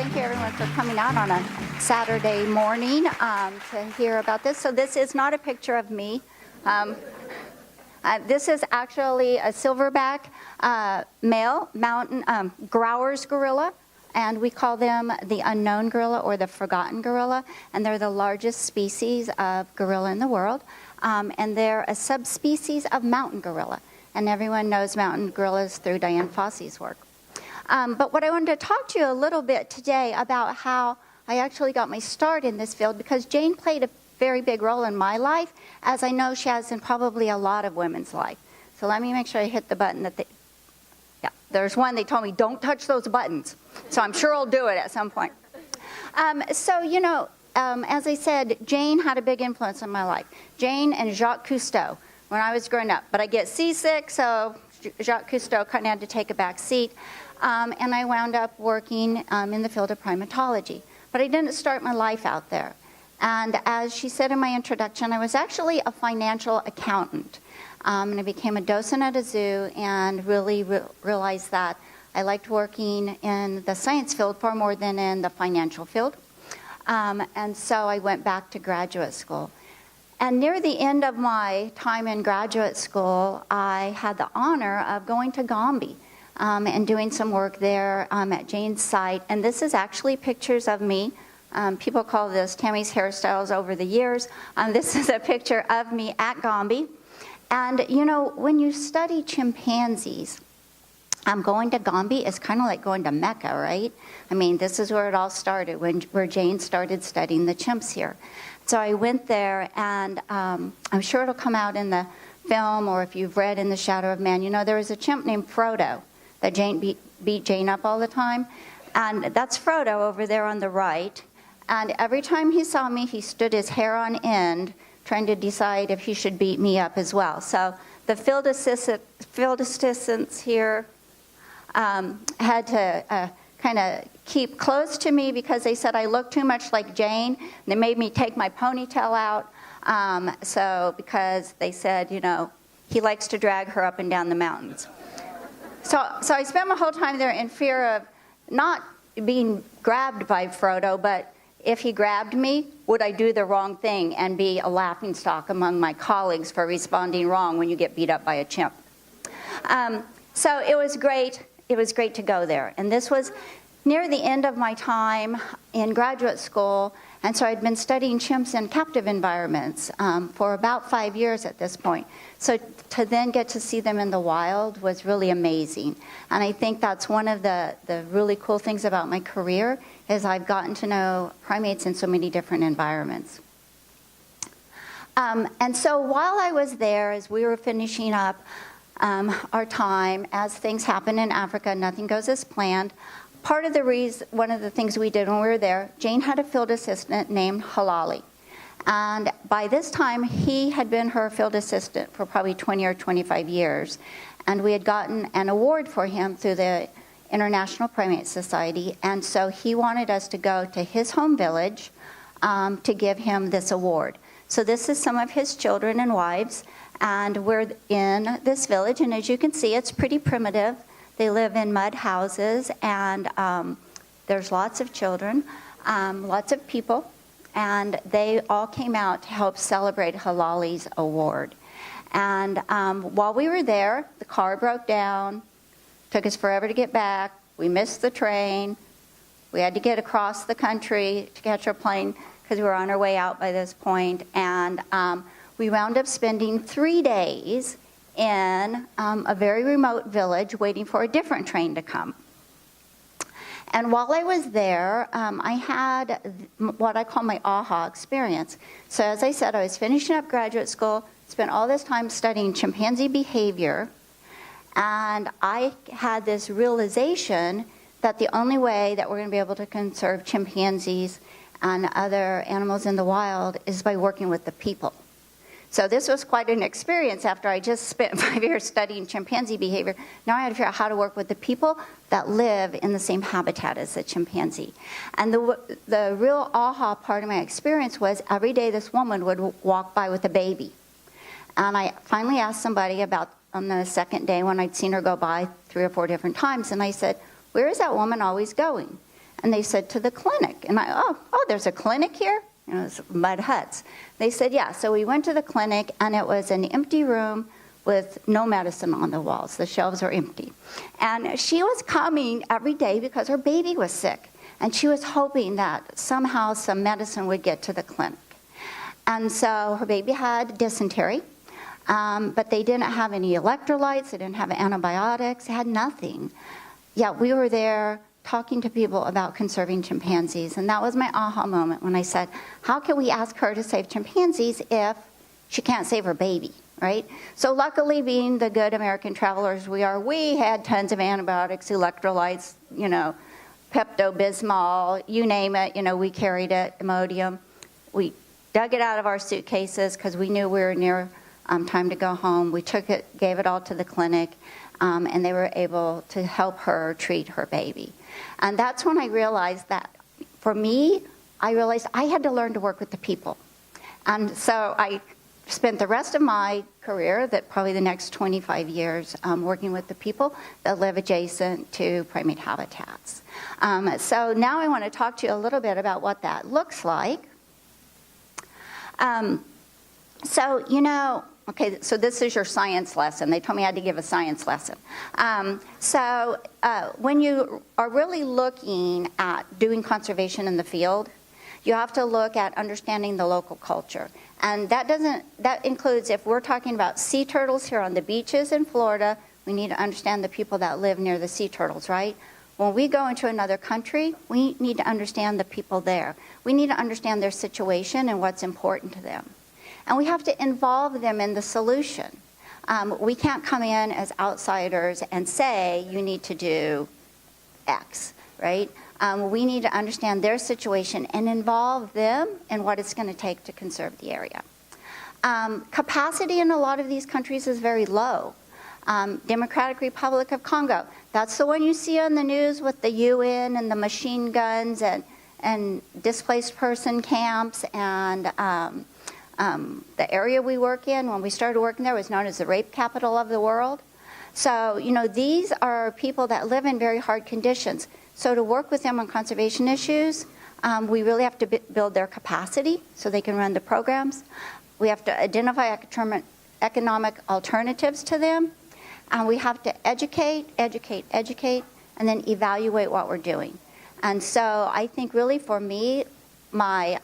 thank you everyone for coming out on a Saturday morning to hear about this. So this is not a picture of me. This is actually a silverback male mountain Growers gorilla, and we call them the unknown gorilla or the forgotten gorilla, and they're the largest species of gorilla in the world, and they're a subspecies of mountain gorilla, and everyone knows mountain gorillas through Dian Fossey's work. But what I wanted to talk to you a little bit today about how I actually got my start in this field, because Jane played a very big role in my life, as I know she has in probably a lot of women's life. So let me make sure I hit the button that yeah, there's one they told me, don't touch those buttons. So I'm sure I'll do it at some point. So, you know, as I said, Jane had a big influence on my life. Jane and Jacques Cousteau when I was growing up. But I get seasick, so Jacques Cousteau kind of had to take a back seat. And I wound up working in the field of primatology. But I didn't start my life out there. And as she said in my introduction, I was actually a financial accountant. And I became a docent at a zoo and really realized that I liked working in the science field far more than in the financial field. And so I went back to graduate school. And near the end of my time in graduate school, I had the honor of going to Gombe. And doing some work there at Jane's site. And this is actually pictures of me. People call this Tammie's hairstyles over the years. This is a picture of me at Gombe. And you know, when you study chimpanzees, going to Gombe is kind of like going to Mecca, right? I mean, this is where it all started, where Jane started studying the chimps here. So I went there, and I'm sure it'll come out in the film, or if you've read In the Shadow of Man, you know, there was a chimp named Frodo that Jane beat Jane up all the time. And that's Frodo over there on the right. And every time he saw me, he stood his hair on end, trying to decide if he should beat me up as well. So the field assistants here had to kind of keep close to me because they said I looked too much like Jane. They made me take my ponytail out. So because they said, you know, he likes to drag her up and down the mountains. So I spent my whole time there in fear of not being grabbed by Frodo, but if he grabbed me, would I do the wrong thing and be a laughingstock among my colleagues for responding wrong when you get beat up by a chimp? So it was great. It was great to go there. And this was near the end of my time in graduate school, and so I'd been studying chimps in captive environments for about 5 years at this point. So to then get to see them in the wild was really amazing. And I think that's one of the really cool things about my career is I've gotten to know primates in so many different environments. And so while I was there, as we were finishing up our time, as things happen in Africa, nothing goes as planned. Part of the reason, one of the things we did when we were there, Jane had a field assistant named Halali. And by this time, he had been her field assistant for probably 20 or 25 years. And we had gotten an award for him through the International Primate Society. And so he wanted us to go to his home village to give him this award. So this is some of his children and wives. And we're in this village. And as you can see, it's pretty primitive. They live in mud houses. And there's lots of children, lots of people. And they all came out to help celebrate Halali's award. And while we were there, the car broke down, took us forever to get back. We missed the train. We had to get across the country to catch our plane because we were on our way out by this point. And we wound up spending 3 days in a very remote village waiting for a different train to come. And while I was there, I had what I call my aha experience. So as I said, I was finishing up graduate school, spent all this time studying chimpanzee behavior, and I had this realization that the only way that we're going to be able to conserve chimpanzees and other animals in the wild is by working with the people. So this was quite an experience after I just spent 5 years studying chimpanzee behavior. Now I had to figure out how to work with the people that live in the same habitat as the chimpanzee. And the real aha part of my experience was every day this woman would walk by with a baby. And I finally asked somebody about on the second day when I'd seen her go by 3 or 4 different times, and I said, "Where is that woman always going?" And they said, to the clinic. And oh, there's a clinic here? You know, it's mud huts. They said, yeah. So we went to the clinic, and it was an empty room with no medicine on the walls. The shelves were empty. And she was coming every day because her baby was sick. And she was hoping that somehow some medicine would get to the clinic. And so her baby had dysentery, but they didn't have any electrolytes, they didn't have antibiotics, they had nothing. Yet we were there talking to people about conserving chimpanzees. And that was my aha moment when I said, how can we ask her to save chimpanzees if she can't save her baby, right? So luckily, being the good American travelers we are, we had tons of antibiotics, electrolytes, you know, Pepto-Bismol, you name it, you know, we carried it, Imodium. We dug it out of our suitcases because we knew we were near time to go home. We took it, gave it all to the clinic, and they were able to help her treat her baby. And that's when I realized that, for me, I realized I had to learn to work with the people. And so I spent the rest of my career, that probably the next 25 years, working with the people that live adjacent to primate habitats. So now I want to talk to you a little bit about what that looks like. So, you know, okay, so this is your science lesson. They told me I had to give a science lesson. When you are really looking at doing conservation in the field, you have to look at understanding the local culture. And that includes, if we're talking about sea turtles here on the beaches in Florida, we need to understand the people that live near the sea turtles, right? When we go into another country, we need to understand the people there. We need to understand their situation and what's important to them. And we have to involve them in the solution. We can't come in as outsiders and say, you need to do X, right? We need to understand their situation and involve them in what it's going to take to conserve the area. Capacity in a lot of these countries is very low. Democratic Republic of Congo, that's the one you see on the news with the UN and the machine guns and displaced person camps, and the area we work in, when we started working there, was known as the rape capital of the world. So, you know, these are people that live in very hard conditions. So to work with them on conservation issues, we really have to build their capacity so they can run the programs. We have to identify economic alternatives to them. And we have to educate, and then evaluate what we're doing. And so I think really for me, my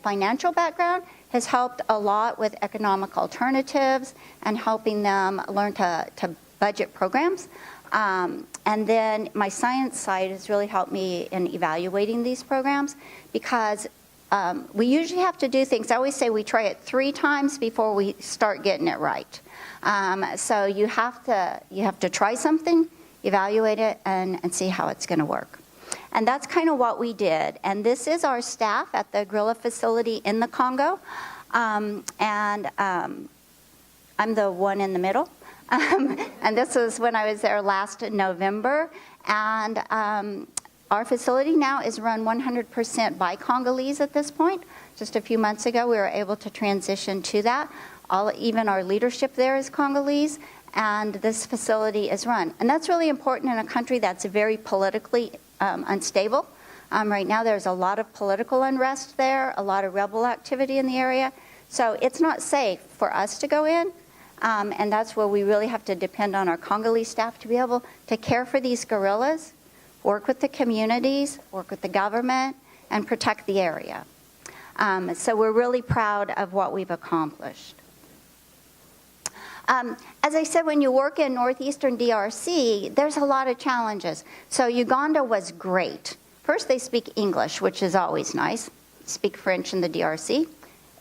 financial background has helped a lot with economic alternatives and helping them learn to budget programs. And then my science side has really helped me in evaluating these programs, because we usually have to do things. I always say we try it 3 times before we start getting it right. So you have to try something, evaluate it, and see how it's going to work. And that's kind of what we did. And this is our staff at the gorilla facility in the Congo. I'm the one in the middle. And this was when I was there last November. And our facility now is run 100% by Congolese at this point. Just a few months ago, we were able to transition to that. Even our leadership there is Congolese, and this facility is run. And that's really important in a country that's very politically unstable. Right now, there's a lot of political unrest there, a lot of rebel activity in the area. So it's not safe for us to go in. And that's where we really have to depend on our Congolese staff to be able to care for these gorillas, work with the communities, work with the government, and protect the area. So we're really proud of what we've accomplished. As I said, when you work in Northeastern DRC, there's a lot of challenges. So Uganda was great. First, they speak English, which is always nice. Speak French in the DRC.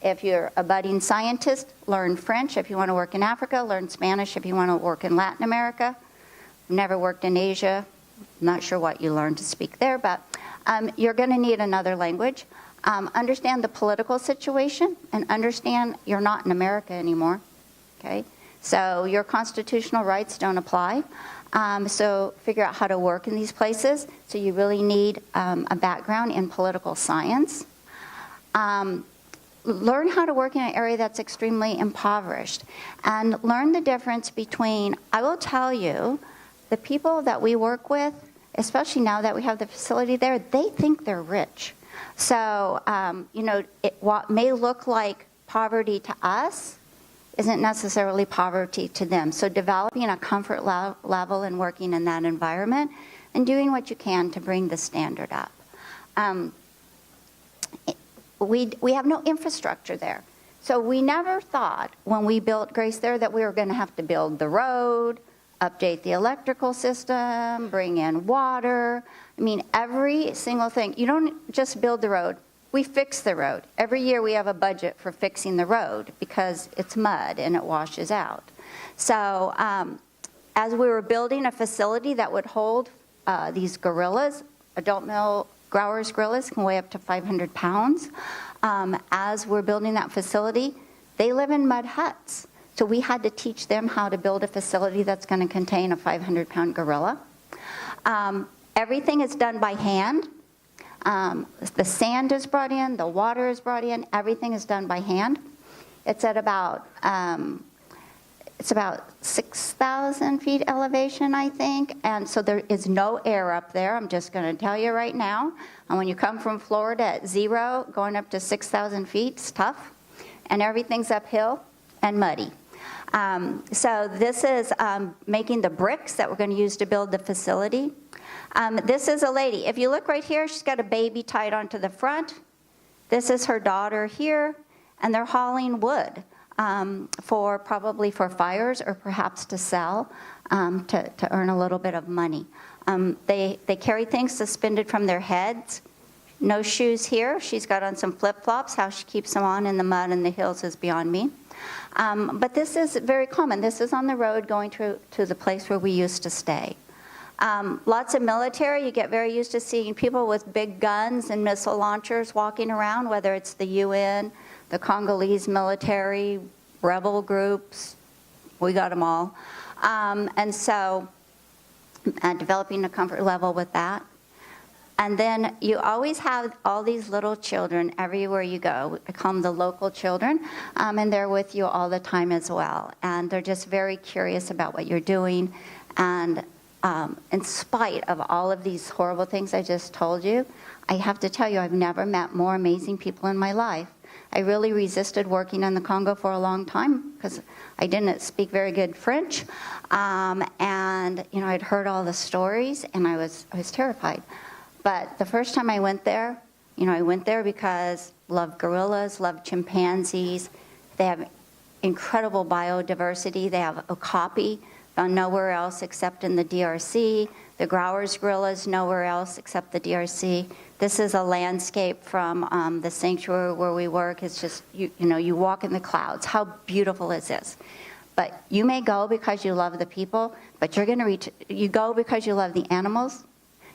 If you're a budding scientist, learn French. If you want to work in Africa, learn Spanish. If you want to work in Latin America, never worked in Asia, not sure what you learned to speak there, but you're going to need another language. Understand the political situation and understand you're not in America anymore, okay? So your constitutional rights don't apply. So figure out how to work in these places. So you really need a background in political science. Learn how to work in an area that's extremely impoverished. And learn the difference between, I will tell you, the people that we work with, especially now that we have the facility there, they think they're rich. So, what may look like poverty to us isn't necessarily poverty to them. So developing a comfort level and working in that environment and doing what you can to bring the standard up. We have no infrastructure there. So we never thought when we built Grace there that we were going to have to build the road, update the electrical system, bring in water. I mean, every single thing. You don't just build the road. We fix the road. Every year we have a budget for fixing the road because it's mud and it washes out. So as we were building a facility that would hold these gorillas, adult male Growers gorillas can weigh up to 500 pounds. As we're building that facility, they live in mud huts. So we had to teach them how to build a facility that's going to contain a 500-pound gorilla. Everything is done by hand. The sand is brought in, the water is brought in, everything is done by hand. It's at about 6,000 feet elevation, I think, and so there is no air up there. I'm just going to tell you right now. And when you come from Florida at 0, going up to 6,000 feet, it's tough, and everything's uphill and muddy. So this is making the bricks that we're going to use to build the facility. This is a lady. If you look right here, she's got a baby tied onto the front. This is her daughter here, and they're hauling wood probably for fires or perhaps to sell to earn a little bit of money. They carry things suspended from their heads. No shoes here. She's got on some flip-flops. How she keeps them on in the mud and the hills is beyond me. But this is very common. This is on the road going to the place where we used to stay. Lots of military. You get very used to seeing people with big guns and missile launchers walking around, whether it's the UN, the Congolese military, rebel groups. We got them all. And so developing a comfort level with that. And then you always have all these little children everywhere you go. I call them the local children, and they're with you all the time as well. And they're just very curious about what you're doing. And in spite of all of these horrible things I just told you, I have to tell you, I've never met more amazing people in my life. I really resisted working in the Congo for a long time because I didn't speak very good French. And, I'd heard all the stories, and I was terrified. But the first time I went there, I went there because love gorillas, love chimpanzees. They have incredible biodiversity. They have okapi, found nowhere else except in the DRC. The Growers gorillas, nowhere else except the DRC. This is a landscape from the sanctuary where we work. It's just, you walk in the clouds. How beautiful is this? But you may go because you love the people, but you're going to you go because you love the animals.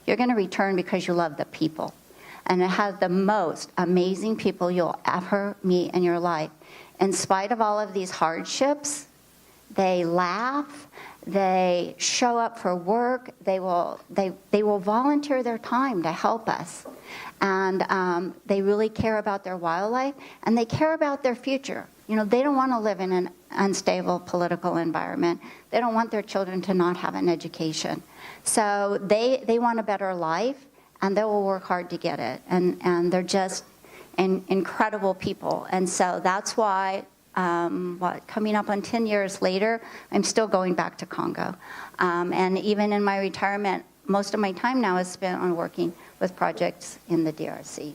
You're going to return because you love the people. And it has the most amazing people you'll ever meet in your life. In spite of all of these hardships, they laugh, they show up for work, they will volunteer their time to help us. And they really care about their wildlife, and they care about their future. They don't want to live in an unstable political environment. They don't want their children to not have an education. So they want a better life, and they will work hard to get it. And they're just incredible people. And so that's why, coming up on 10 years later, I'm still going back to Congo. And even in my retirement, most of my time now is spent on working with projects in the DRC.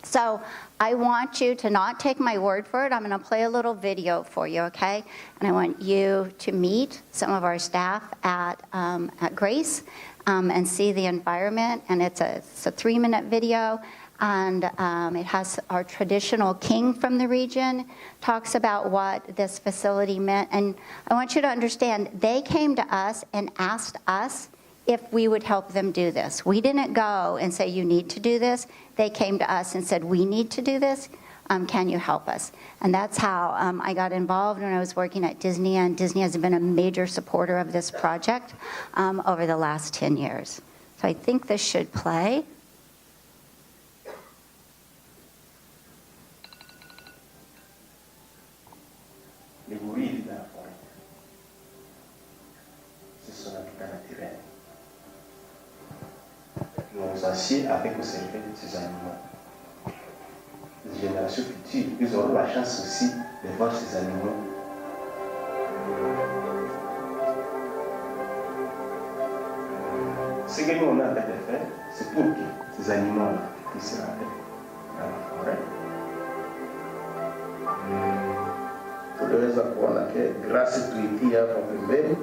So I want you to not take my word for it. I'm going to play a little video for you, okay? And I want you to meet some of our staff at Grace and see the environment. And it's a 3-minute video. And it has our traditional king from the region, talks about what this facility meant. And I want you to understand, they came to us and asked us if we would help them do this. We didn't go and say, you need to do this. They came to us and said, we need to do this. Can you help us? And that's how I got involved when I was working at Disney. And Disney has been a major supporter of this project over the last 10 years. So I think this should play. Le guidi della foresta si sono appena tirati. nos aciers avec conserver ces animaux. Les générations futures, ils auront la chance aussi de voir ces animaux. Ce que nous on a en train de faire, c'est pour que ces animaux-là puissent rentrer dans la forêt. Tunaweza kuona grasi tuitia hapa pembeni,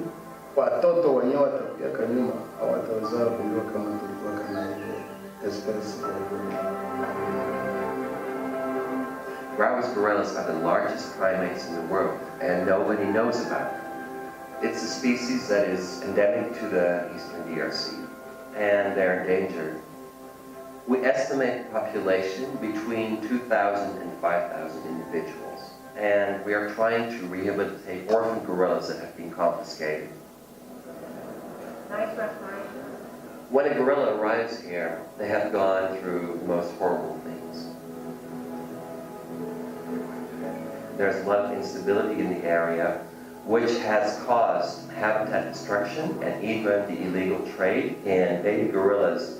watoto wenyewe watapiaka nyuma, hawataweza kujua kama tulikuwa kana hiyo espèce. Browse gorillas are the largest primates in the world, and nobody knows about it. It's a species that is endemic to the Eastern DRC, and they're endangered. We estimate the population between 2,000 and 5,000 individuals, and we are trying to rehabilitate orphan gorillas that have been confiscated. Nice reference. When a gorilla arrives here, they have gone through the most horrible things. There's a lot of instability in the area, which has caused habitat destruction and even the illegal trade in baby gorillas.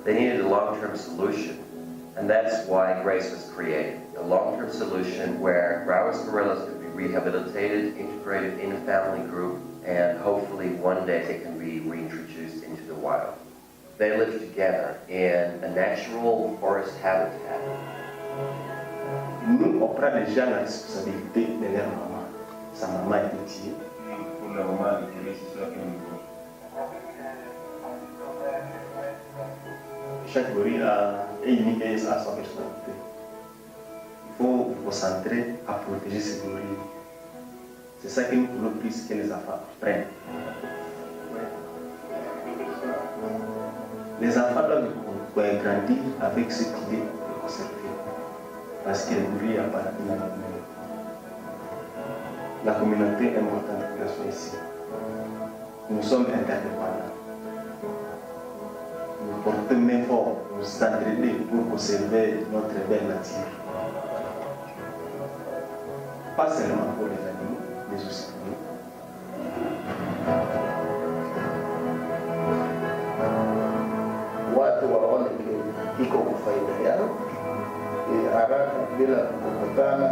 They needed a long-term solution, and that's why GRACE was created, a long-term solution where browse gorillas could be rehabilitated, integrated in a family group, and hopefully one day they can be reintroduced into the wild. They live together in a natural forest habitat. Nous, on prend déjà la responsabilité de leur maman. Sa maman est petite. Pour le moment, c'est ça que nous faisons. Chaque gorille est unique et a sa personnalité. Il faut vous concentrer à protéger ces gorilles. C'est ça que nous voulons plus que les enfants apprennent. Les enfants doivent grandir avec cette idée de conserver. Parce que les gorilles appartiennent à la communauté. La communauté est importante qu'elle soit ici. Nous sommes interdépendants. Nous portons main fort, nous entraider pour conserver notre belle nature. Pas seulement pour les animaux, mais aussi pour nous. Watu waone iko kwa faida yao haraka bila kukutana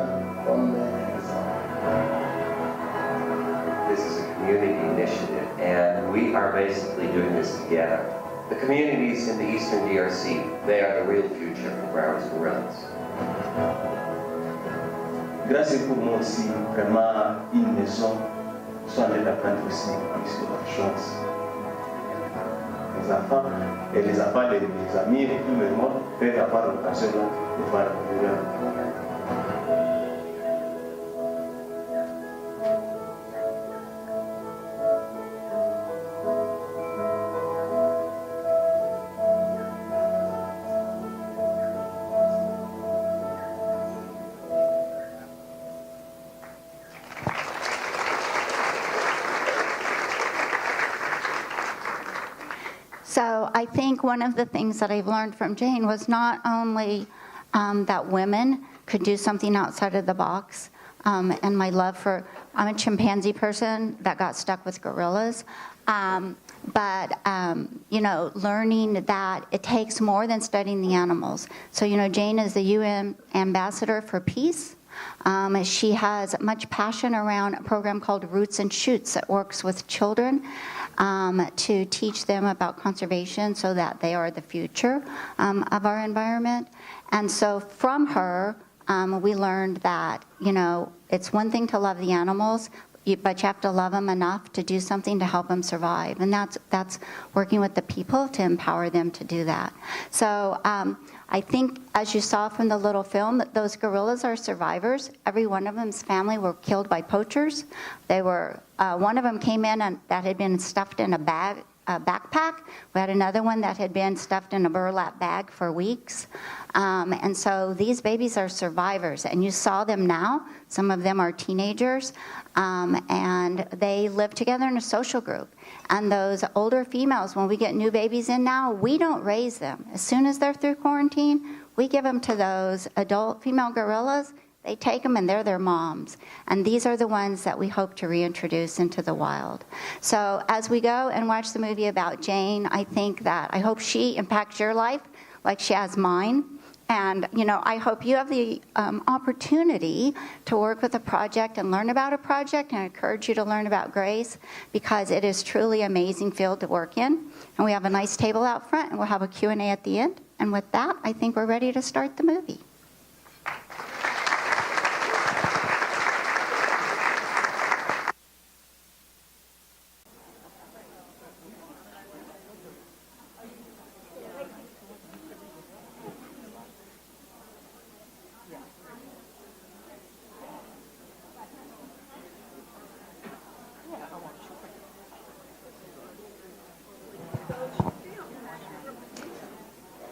This is a community initiative, and we are basically doing this together. The communities in the Eastern DRC, they are the real future for browse gorillas. Grâce pour moi aussi, vraiment, une maison, soit d'aide d'apprendre aussi plus de la chance. Les enfants et les enfants des amis et tout le monde peuvent avoir l'occasion de voir le gorille. So I think one of the things that I've learned from Jane was not only that women could do something outside of the box, and my love for, I'm a chimpanzee person that got stuck with gorillas, but learning that it takes more than studying the animals. So, Jane is the UN ambassador for peace. She has much passion around a program called Roots and Shoots that works with children to teach them about conservation so that they are the future of our environment. And so from her, we learned that, it's one thing to love the animals, but you have to love them enough to do something to help them survive. And that's working with the people to empower them to do that. So I think, as you saw from the little film, that those gorillas are survivors. Every one of them's family were killed by poachers. They were, one of them came in and that had been stuffed in a backpack. We had another one that had been stuffed in a burlap bag for weeks. And so these babies are survivors. And you saw them now. Some of them are teenagers. And they live together in a social group. And those older females, when we get new babies in now, we don't raise them. As soon as they're through quarantine, we give them to those adult female gorillas. They take them and they're their moms. And these are the ones that we hope to reintroduce into the wild. So as we go and watch the movie about Jane, I hope she impacts your life like she has mine. And, I hope you have the opportunity to work with a project and learn about a project, and I encourage you to learn about Grace because it is truly an amazing field to work in. And we have a nice table out front, and we'll have a Q&A at the end. And with that, I think we're ready to start the movie.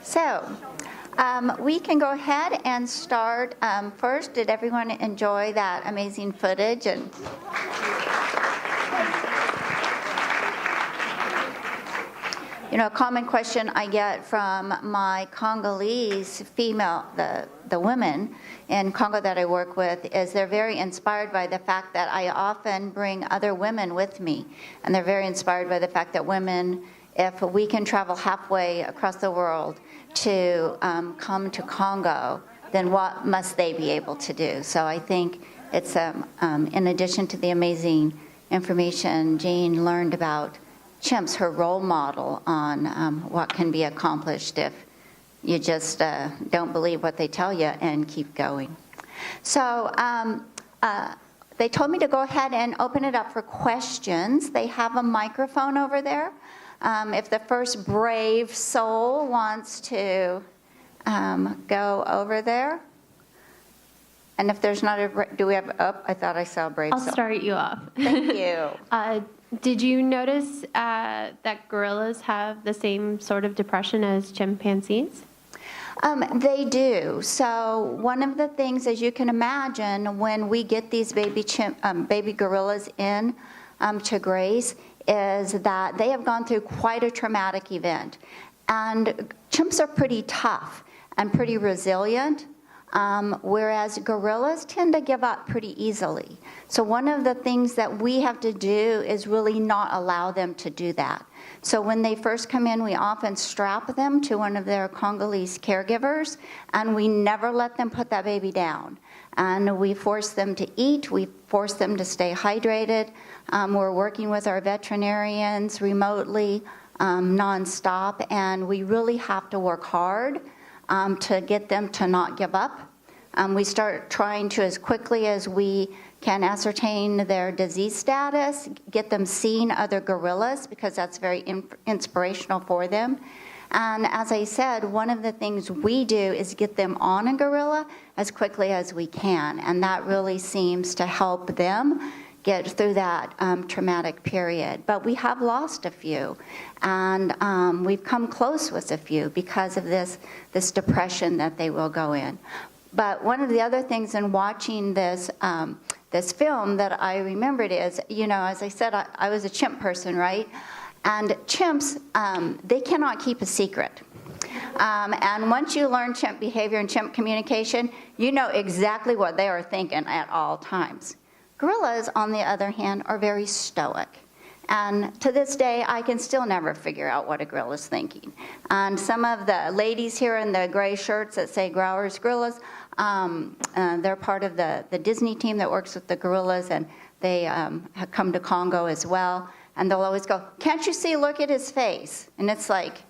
So, we can go ahead and start. First, did everyone enjoy that amazing footage? And a common question I get from my Congolese female, the women in Congo that I work with, is they're very inspired by the fact that I often bring other women with me. And they're very inspired by the fact that women, if we can travel halfway across the world to come to Congo, then what must they be able to do? So I think it's, in addition to the amazing information Jane learned about chimps, her role model on what can be accomplished if you just don't believe what they tell you and keep going. So they told me to go ahead and open it up for questions. They have a microphone over there. If the first brave soul wants to go over there. And if there's not do we have, I thought I saw a brave soul. I'll start you off. Thank you. Did you notice that gorillas have the same sort of depression as chimpanzees? They do. So one of the things, as you can imagine, when we get these baby gorillas in to Grace, is that they have gone through quite a traumatic event. And chimps are pretty tough and pretty resilient, whereas gorillas tend to give up pretty easily. So one of the things that we have to do is really not allow them to do that. So when they first come in, we often strap them to one of their Congolese caregivers, and we never let them put that baby down. And we force them to eat, we force them to stay hydrated. We're working with our veterinarians remotely, nonstop, and we really have to work hard to get them to not give up. We start trying to, as quickly as we can, ascertain their disease status, get them seeing other gorillas, because that's very inspirational for them. And as I said, one of the things we do is get them on a gorilla as quickly as we can, and that really seems to help them get through that traumatic period. But we have lost a few, and we've come close with a few because of this depression that they will go in. But one of the other things in watching this film that I remembered is, as I said, I was a chimp person, right? And chimps, they cannot keep a secret. And once you learn chimp behavior and chimp communication, you know exactly what they are thinking at all times. Gorillas, on the other hand, are very stoic. And to this day, I can still never figure out what a gorilla's thinking. And some of the ladies here in the gray shirts that say Growers Gorillas, they're part of the Disney team that works with the gorillas, and they have come to Congo as well. And they'll always go, "Can't you see, look at his face?" And it's like,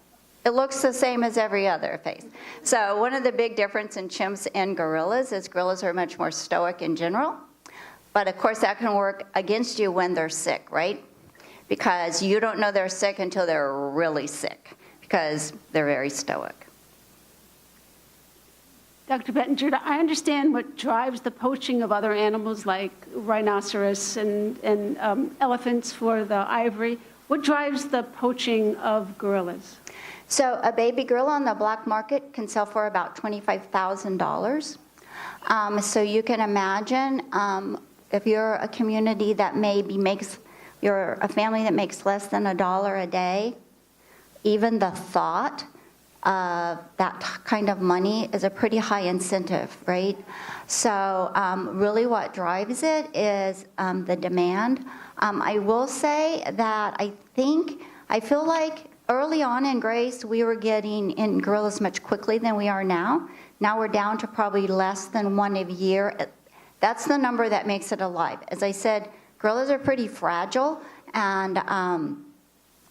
it looks the same as every other face. So one of the big differences in chimps and gorillas is gorillas are much more stoic in general. But of course that can work against you when they're sick, right? Because you don't know they're sick until they're really sick, because they're very stoic. Dr. Bettinger, I understand what drives the poaching of other animals like rhinoceros and elephants for the ivory. What drives the poaching of gorillas? So a baby gorilla on the black market can sell for about $25,000. So you can imagine if you're a community that maybe you're a family that makes less than $1 a day, even the thought of that kind of money is a pretty high incentive, right? So really what drives it is the demand. I will say that I feel like early on in Grace, we were getting in gorillas much quickly than we are now. Now we're down to probably less than one a year. That's the number that makes it alive. As I said, gorillas are pretty fragile, and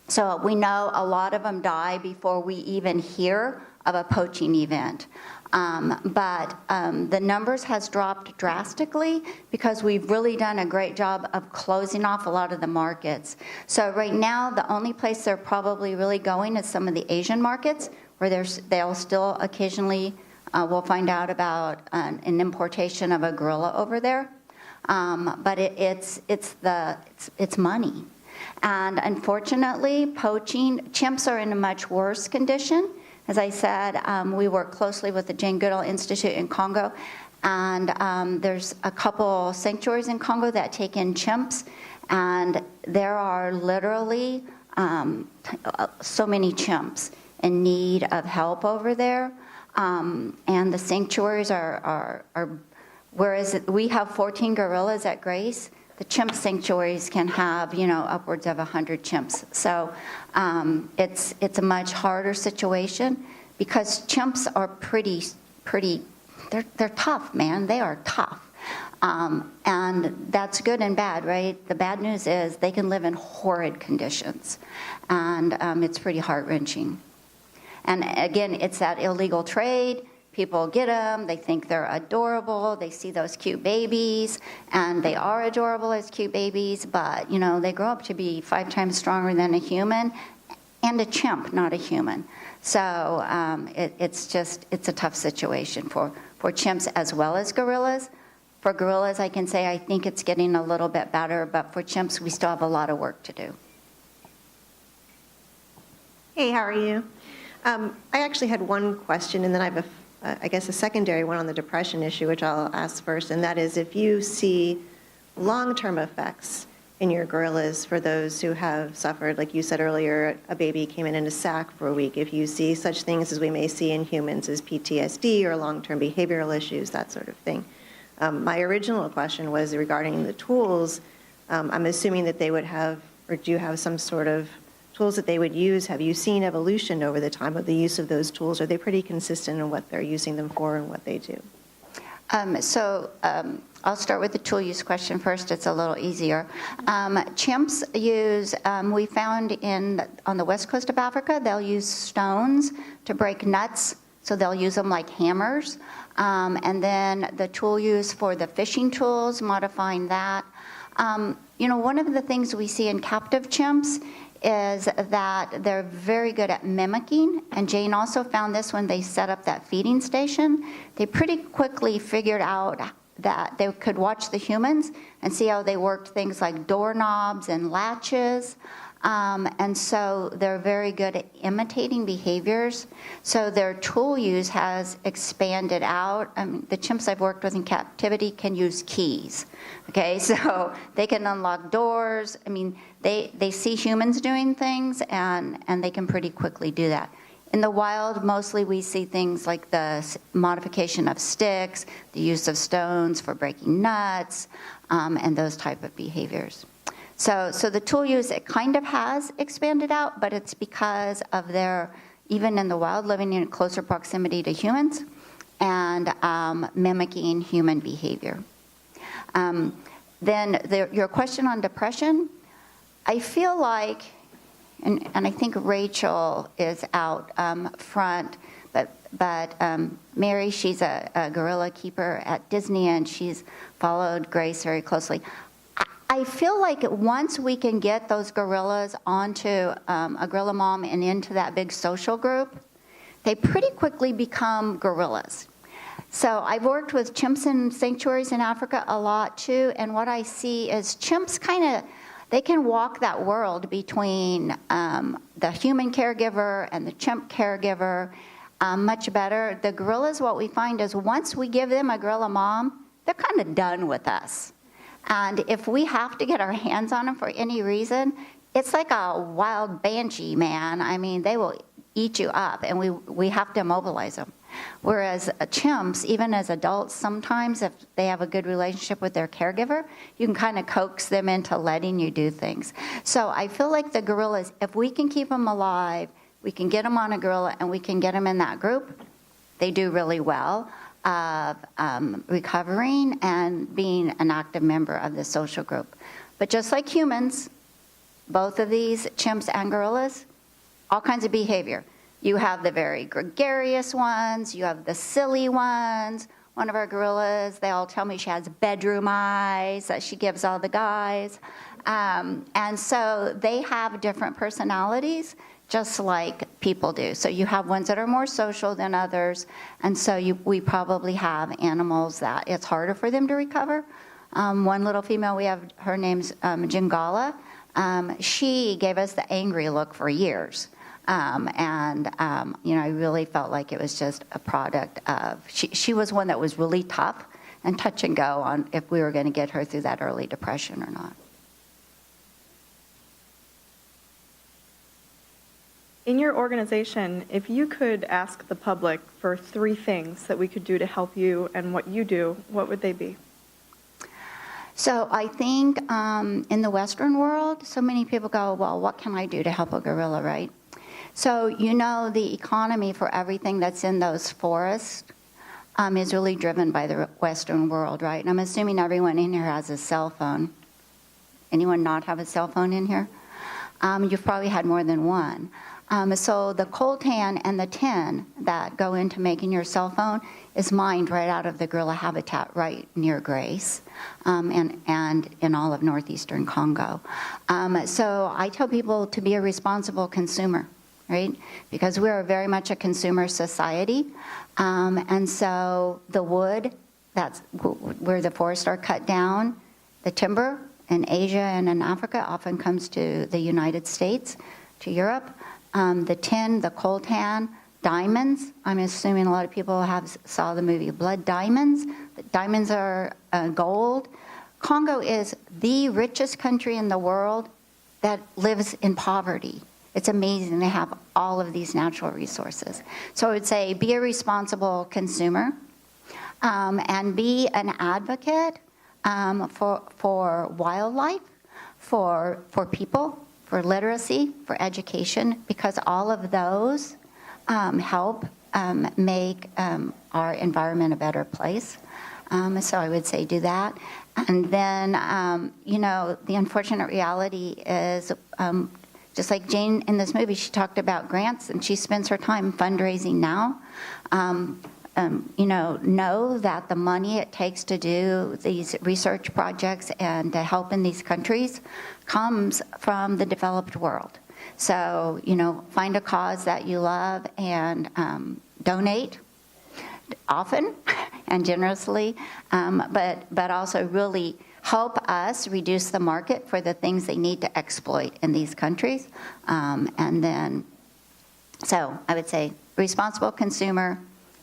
so we know a lot of them die before we even hear of a poaching event. But the numbers has dropped drastically because we've really done a great job of closing off a lot of the markets. So right now, the only place they're probably really going is some of the Asian markets, where they'll still occasionally, we'll find out about an importation of a gorilla over there. But it's money. And unfortunately, poaching, chimps are in a much worse condition. As I said, we work closely with the Jane Goodall Institute in Congo, and there's a couple sanctuaries in Congo that take in chimps, and there are literally so many chimps in need of help over there. And the sanctuaries are whereas we have 14 gorillas at Grace, the chimp sanctuaries can have, upwards of 100 chimps. So it's a much harder situation because chimps are pretty, they're tough, man. They are tough. And that's good and bad, right? The bad news is they can live in horrid conditions, and it's pretty heart-wrenching. And again, it's that illegal trade. People get them, they think they're adorable, they see those cute babies, and they are adorable as cute babies, but, they grow up to be 5 times stronger than a human, and a chimp, not a human. So it's a tough situation for chimps as well as gorillas. For gorillas, I can say I think it's getting a little bit better, but for chimps, we still have a lot of work to do. Hey, how are you? I actually had one question, and then I have a secondary one on the depression issue, which I'll ask first, and that is if you see long-term effects in your gorillas for those who have suffered, like you said earlier, a baby came in a sack for a week, if you see such things as we may see in humans as PTSD or long-term behavioral issues, that sort of thing. My original question was regarding the tools. I'm assuming that they would have, or do have some sort of tools that they would use. Have you seen evolution over the time of the use of those tools? Are they pretty consistent in what they're using them for and what they do? I'll start with the tool use question first. It's a little easier. Chimps use, we found on the west coast of Africa, they'll use stones to break nuts, so they'll use them like hammers. And then the tool use for the fishing tools, modifying that. One of the things we see in captive chimps is that they're very good at mimicking, and Jane also found this when they set up that feeding station. They pretty quickly figured out that they could watch the humans and see how they worked things like doorknobs and latches, and so they're very good at imitating behaviors. So their tool use has expanded out. The chimps I've worked with in captivity can use keys. Okay, so they can unlock doors. They see humans doing things, and they can pretty quickly do that. In the wild, mostly we see things like the modification of sticks, the use of stones for breaking nuts, and those type of behaviors. So the tool use, it kind of has expanded out, but it's because of their, even in the wild, living in closer proximity to humans and mimicking human behavior. Then your question on depression, I feel like, and I think Rachel is out front, but Mary, she's a gorilla keeper at Disney, and she's followed Grace very closely. I feel like once we can get those gorillas onto a gorilla mom and into that big social group, they pretty quickly become gorillas. So I've worked with chimps in sanctuaries in Africa a lot too, and what I see is chimps they can walk that world between the human caregiver and the chimp caregiver much better. The gorillas, what we find is once we give them a gorilla mom, they're kind of done with us. And if we have to get our hands on them for any reason, it's like a wild banshee, man. They will eat you up, and we have to immobilize them. Whereas chimps, even as adults, sometimes if they have a good relationship with their caregiver, you can kind of coax them into letting you do things. So I feel like the gorillas, if we can keep them alive, we can get them on a gorilla and we can get them in that group, they do really well of recovering and being an active member of the social group. But just like humans, both of these, chimps and gorillas, all kinds of behavior. You have the very gregarious ones, you have the silly ones. One of our gorillas, they all tell me she has bedroom eyes that she gives all the guys. And so they have different personalities, just like people do. So you have ones that are more social than others, and so we probably have animals that it's harder for them to recover. One little female we have, her name's Jane Goodall. She gave us the angry look for years. I really felt like it was just a product of, she was one that was really tough and touch and go on if we were going to get her through that early depression or not. In your organization, if you could ask the public for 3 things that we could do to help you and what you do, what would they be? So I think in the Western world, so many people go, well, what can I do to help a gorilla, right? So the economy for everything that's in those forests is really driven by the Western world, right? And I'm assuming everyone in here has a cell phone. Anyone not have a cell phone in here? You've probably had more than one. So the coltan and the tin that go into making your cell phone is mined right out of the gorilla habitat right near Grace and in all of northeastern Congo. So I tell people to be a responsible consumer, right? Because we are very much a consumer society. And so the wood, that's where the forests are cut down, the timber in Asia and in Africa often comes to the United States, to Europe. The tin, the coltan, diamonds. I'm assuming a lot of people saw the movie Blood Diamonds. The diamonds are gold. Congo is the richest country in the world that lives in poverty. It's amazing they have all of these natural resources. So I would say be a responsible consumer and be an advocate for wildlife, for people, for literacy, for education, because all of those help make our environment a better place. So I would say do that. And then, the unfortunate reality is, just like Jane in this movie, she talked about grants, and she spends her time fundraising now. Know that the money it takes to do these research projects and to help in these countries comes from the developed world. So, find a cause that you love and donate often and generously, but also really help us reduce the market for the things they need to exploit in these countries. So I would say responsible consumer,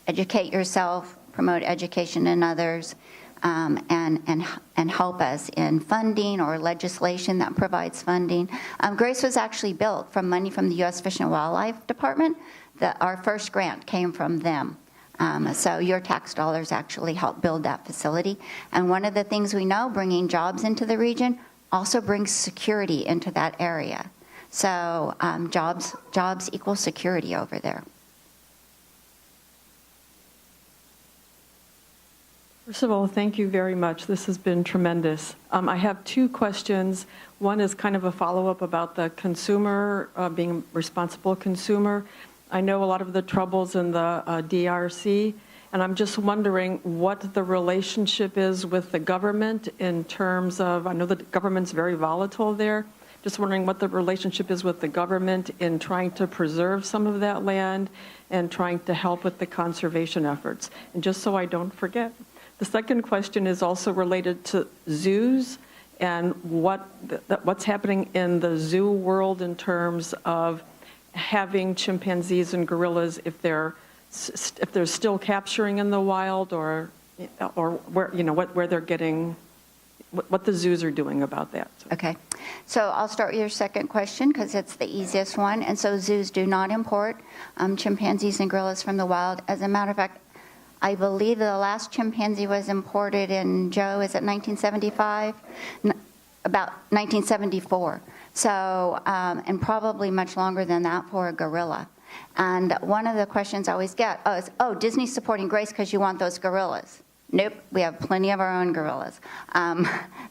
educate yourself, promote education in others, and help us in funding or legislation that provides funding. Grace was actually built from money from the U.S. Fish and Wildlife Department. Our first grant came from them. So your tax dollars actually help build that facility. And one of the things we know, bringing jobs into the region also brings security into that area. So jobs equal security over there. First of all, thank you very much. This has been tremendous. I have 2 questions. One is kind of a follow-up about the consumer, being a responsible consumer. I know a lot of the troubles in the DRC, and I'm just wondering what the relationship is with the government in terms of, I know the government's very volatile there. Just wondering what the relationship is with the government in trying to preserve some of that land and trying to help with the conservation efforts. And just so I don't forget. The second question is also related to zoos and what's happening in the zoo world in terms of having chimpanzees and gorillas, if they're still capturing in the wild, or where where they're getting what the zoos are doing about that. So. Okay, so I'll start with your second question because it's the easiest one. And so zoos do not import chimpanzees and gorillas from the wild. As a matter of fact, I believe the last chimpanzee was imported in, Joe, is it 1975? About 1974. So, and probably much longer than that for a gorilla. And one of the questions I always get is, oh, Disney's supporting Grace because you want those gorillas. Nope, we have plenty of our own gorillas.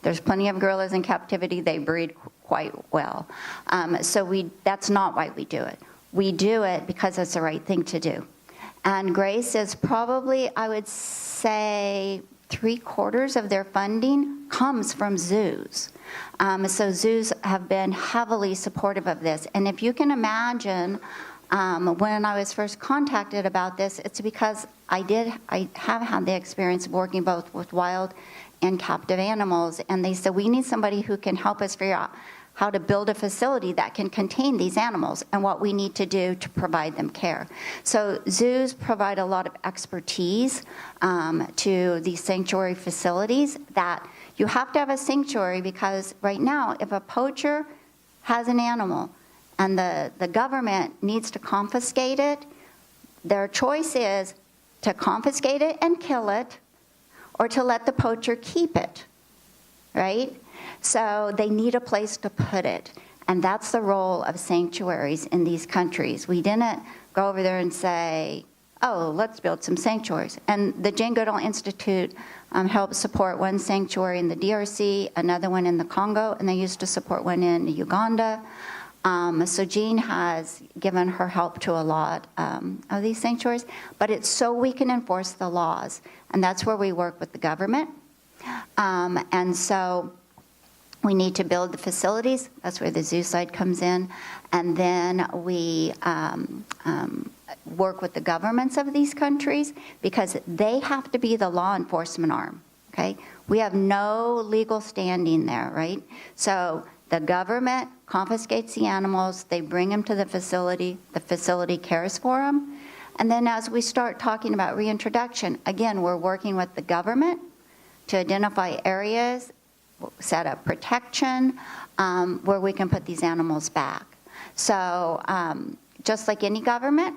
There's plenty of gorillas in captivity. They breed quite well. So that's not why we do it. We do it because it's the right thing to do. And Grace is probably, I would say, 3/4 of their funding comes from zoos. So zoos have been heavily supportive of this. And if you can imagine, when I was first contacted about this, it's because I have had the experience of working both with wild and captive animals, and they said, we need somebody who can help us figure out how to build a facility that can contain these animals and what we need to do to provide them care. So zoos provide a lot of expertise to these sanctuary facilities that you have to have a sanctuary because right now, if a poacher has an animal and the government needs to confiscate it, their choice is to confiscate it and kill it or to let the poacher keep it, right? So they need a place to put it. And that's the role of sanctuaries in these countries. We didn't go over there and say, oh, let's build some sanctuaries. And the Jane Goodall Institute helped support one sanctuary in the DRC, another one in the Congo, and they used to support one in Uganda. So Jean has given her help to a lot of these sanctuaries, but it's so we can enforce the laws. And that's where we work with the government. And so we need to build the facilities. That's where the zoo side comes in. And then we work with the governments of these countries because they have to be the law enforcement arm, okay? We have no legal standing there, right? So the government confiscates the animals, they bring them to the facility cares for them. And then as we start talking about reintroduction, again, we're working with the government to identify areas, set up protection where we can put these animals back. So just like any government,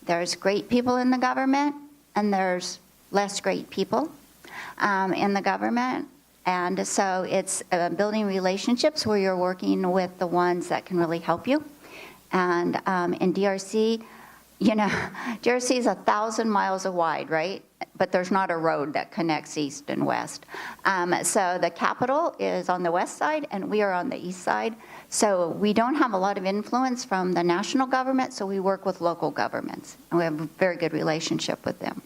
there's great people in the government and there's less great people in the government. And so it's building relationships where you're working with the ones that can really help you. And in DRC, you know, DRC is 1,000 miles wide, right? But there's not a road that connects east and west. So the capital is on the west side and we are on the east side. So we don't have a lot of influence from the national government, so we work with local governments. And we have a very good relationship with them.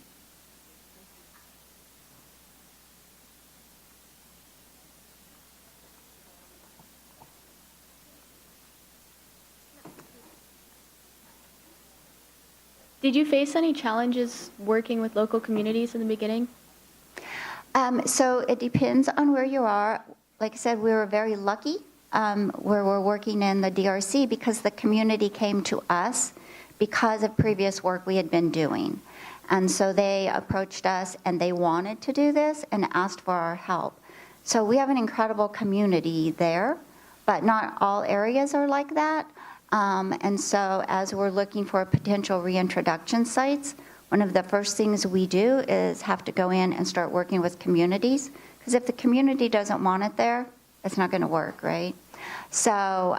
Did you face any challenges working with local communities in the beginning? So it depends on where you are. Like I said, we were very lucky where we're working in the DRC because the community came to us because of previous work we had been doing. And so they approached us and they wanted to do this and asked for our help. So we have an incredible community there, but not all areas are like that. And so as we're looking for potential reintroduction sites, one of the first things we do is have to go in and start working with communities. Because if the community doesn't want it there, it's not going to work, right? So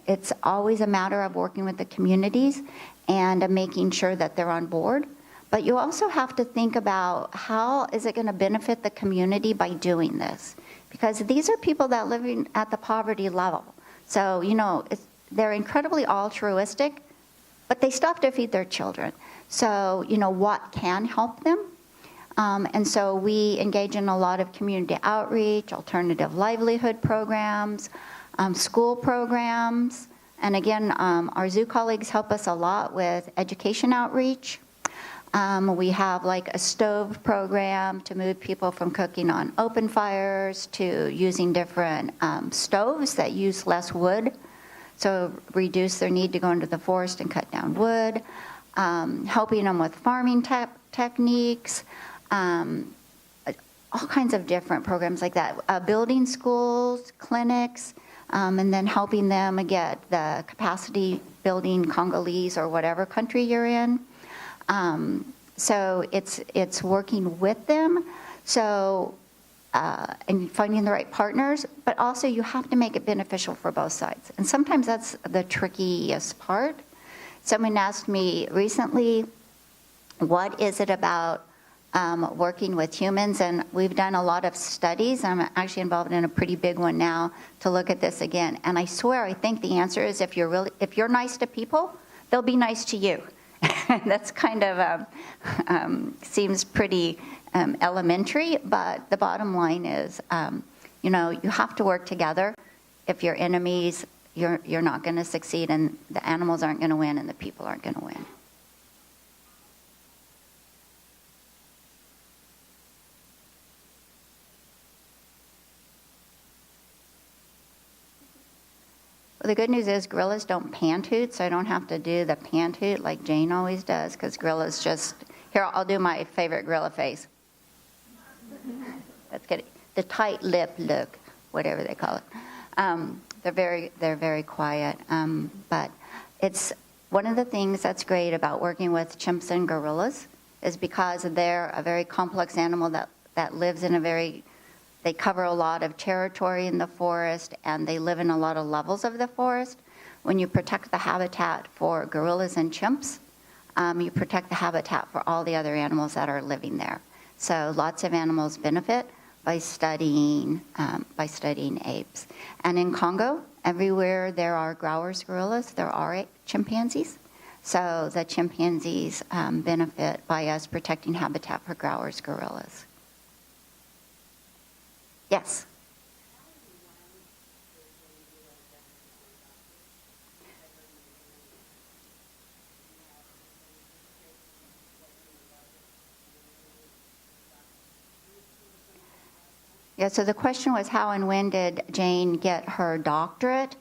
it's always a matter of working with the communities and making sure that they're on board. But you also have to think about how is it going to benefit the community by doing this? Because these are people that live at the poverty level. So, you know, they're incredibly altruistic, but they still have to feed their children. So, you know, what can help them? And so we engage in a lot of community outreach, alternative livelihood programs, school programs. And again, our zoo colleagues help us a lot with education outreach. We have like a stove program to move people from cooking on open fires to using different stoves that use less wood. So reduce their need to go into the forest and cut down wood, helping them with farming techniques, all kinds of different programs like that, building schools, clinics, and then helping them get the capacity building Congolese or whatever country you're in. So it's working with them. So, and finding the right partners, but also you have to make it beneficial for both sides. And sometimes that's the trickiest part. Someone asked me recently, what is it about working with humans? And we've done a lot of studies. I'm actually involved in a pretty big one now to look at this again. And I swear, I think the answer is if you're nice to people, they'll be nice to you. That's kind of seems pretty elementary, but the bottom line is, you know, you have to work together. If you're enemies, you're not going to succeed, and the animals aren't going to win, and the people aren't going to win. Well, the good news is gorillas don't pant-hoot, so I don't have to do the pant-hoot like Jane always does, because gorillas just... Here, I'll do my favorite gorilla face. That's good. The tight lip look, whatever they call it. They're very quiet. But it's one of the things that's great about working with chimps and gorillas is because they're a very complex animal that lives in a very... They cover a lot of territory in the forest, and they live in a lot of levels of the forest. When you protect the habitat for gorillas and chimps, you protect the habitat for all the other animals that are living there. So lots of animals benefit by studying apes. And in Congo, everywhere there are growers gorillas, there are chimpanzees. So the chimpanzees benefit by us protecting habitat for growers gorillas. Yes. Yeah, so the question was how and when did Jane get her doctorate?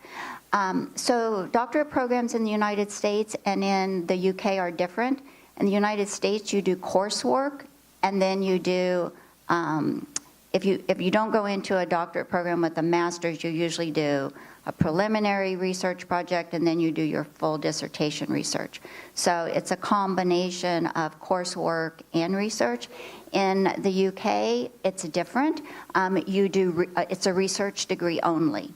So doctorate programs in the United States and in the UK are different. In the United States, you do coursework, and then you do... If you don't go into a doctorate program with a master's, you usually do a preliminary research project, and then you do your full dissertation research. So it's a combination of coursework and research. In the UK, it's different. It's a research degree only.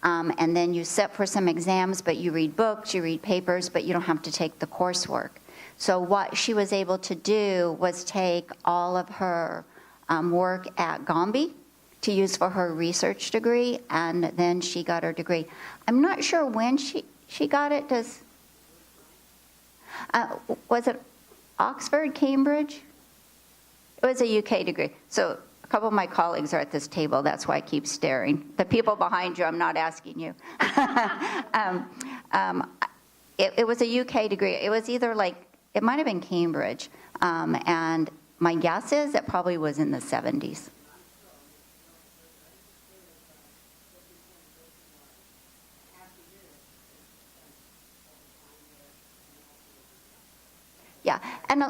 And then you sit for some exams, but you read books, you read papers, but you don't have to take the coursework. So what she was able to do was take all of her work at Gombe to use for her research degree, and then she got her degree. I'm not sure when she got it. Was it Oxford, Cambridge? It was a UK degree. So a couple of my colleagues are at this table. That's why I keep staring. The people behind you, I'm not asking you. It was a UK degree. It was either it might have been Cambridge, and my guess is it probably was in the 70s. Yeah, and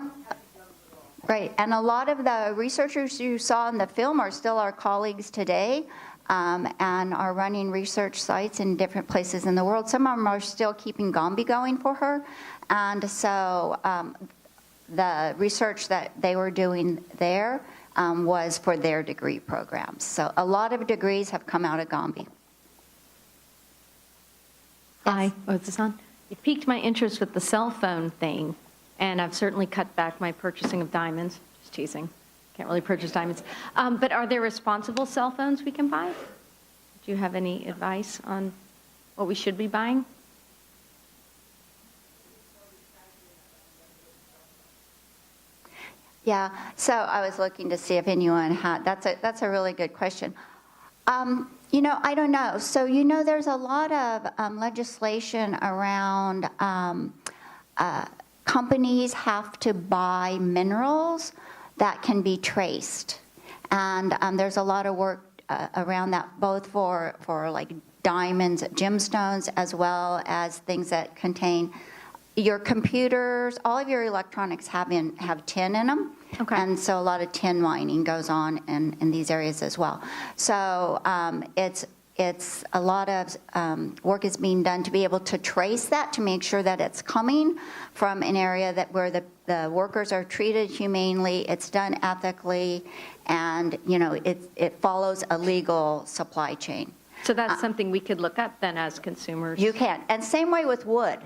right, and a lot of the researchers you saw in the film are still our colleagues today, and are running research sites in different places in the world. Some of them are still keeping Gombe going for her, and so the research that they were doing there was for their degree programs. So a lot of degrees have come out of Gombe. Hi, is this on? It piqued my interest with the cell phone thing, and I've certainly cut back my purchasing of diamonds. Just teasing. Can't really purchase diamonds. But are there responsible cell phones we can buy? Do you have any advice on what we should be buying? Yeah, so I was looking to see if anyone had, that's a really good question. You know, I don't know. So, you know, there's a lot of legislation around companies have to buy minerals that can be traced. And there's a lot of work around that, both for like diamonds, gemstones, as well as things that contain your computers, all of your electronics have tin in them. Okay. And so a lot of tin mining goes on in these areas as well. So it's a lot of work is being done to be able to trace that, to make sure that it's coming from an area where the workers are treated humanely, it's done ethically, and it follows a legal supply chain. So that's something we could look at then as consumers? You can. And same way with wood.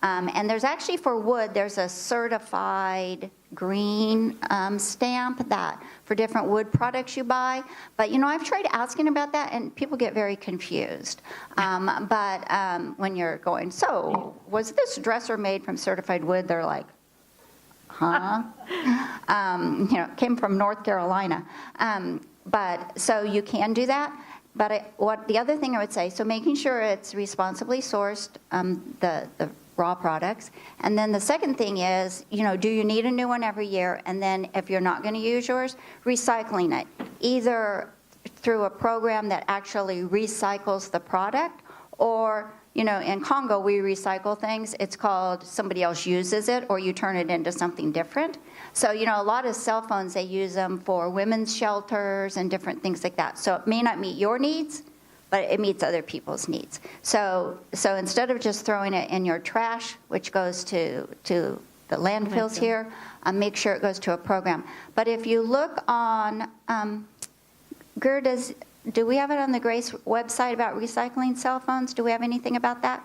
And there's actually, for wood, there's a certified green stamp that for different wood products you buy. But, I've tried asking about that, and people get very confused. But when you're going, so was this dresser made from certified wood? They're like, huh? It came from North Carolina. But so you can do that. But the other thing I would say, so making sure it's responsibly sourced, the raw products. And then the second thing is, do you need a new one every year? And then if you're not going to use yours, recycling it, either through a program that actually recycles the product, or, in Congo, we recycle things. It's called somebody else uses it, or you turn it into something different. So, a lot of cell phones, they use them for women's shelters and different things like that. So it may not meet your needs, but it meets other people's needs. So instead of just throwing it in your trash, which goes to the landfills here, make sure it goes to a program. But if you look on, do we have it on the Grace website about recycling cell phones? Do we have anything about that?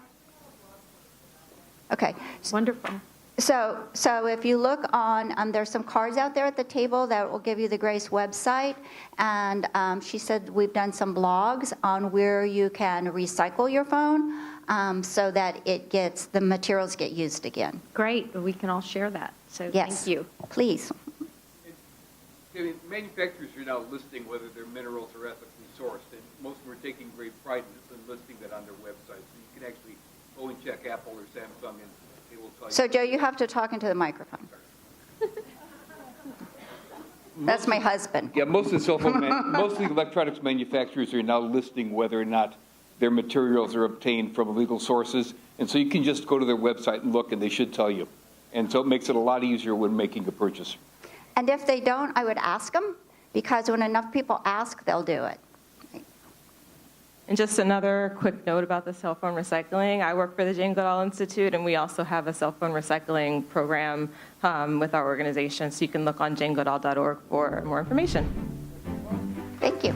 Okay. Wonderful. So if you look on, there's some cards out there at the table that will give you the Grace website, and she said we've done some blogs on where you can recycle your phone so that the materials get used again. Great, we can all share that, so Yes. thank you. Please. Manufacturers are now listing whether their minerals are ethically sourced, and most of them are taking great pride in listing that on their website. So you can actually go and check Apple or Samsung, and they will tell you. So Joe, you have to talk into the microphone. That's my husband. Yeah, most of the electronics manufacturers are now listing whether or not their materials are obtained from illegal sources, and so you can just go to their website and look, and they should tell you. And so it makes it a lot easier when making a purchase. And if they don't, I would ask them, because when enough people ask, they'll do it. And just another quick note about the cell phone recycling. I work for the Jane Goodall Institute, and we also have a cell phone recycling program with our organization. So you can look on janegoodall.org for more information. Thank you.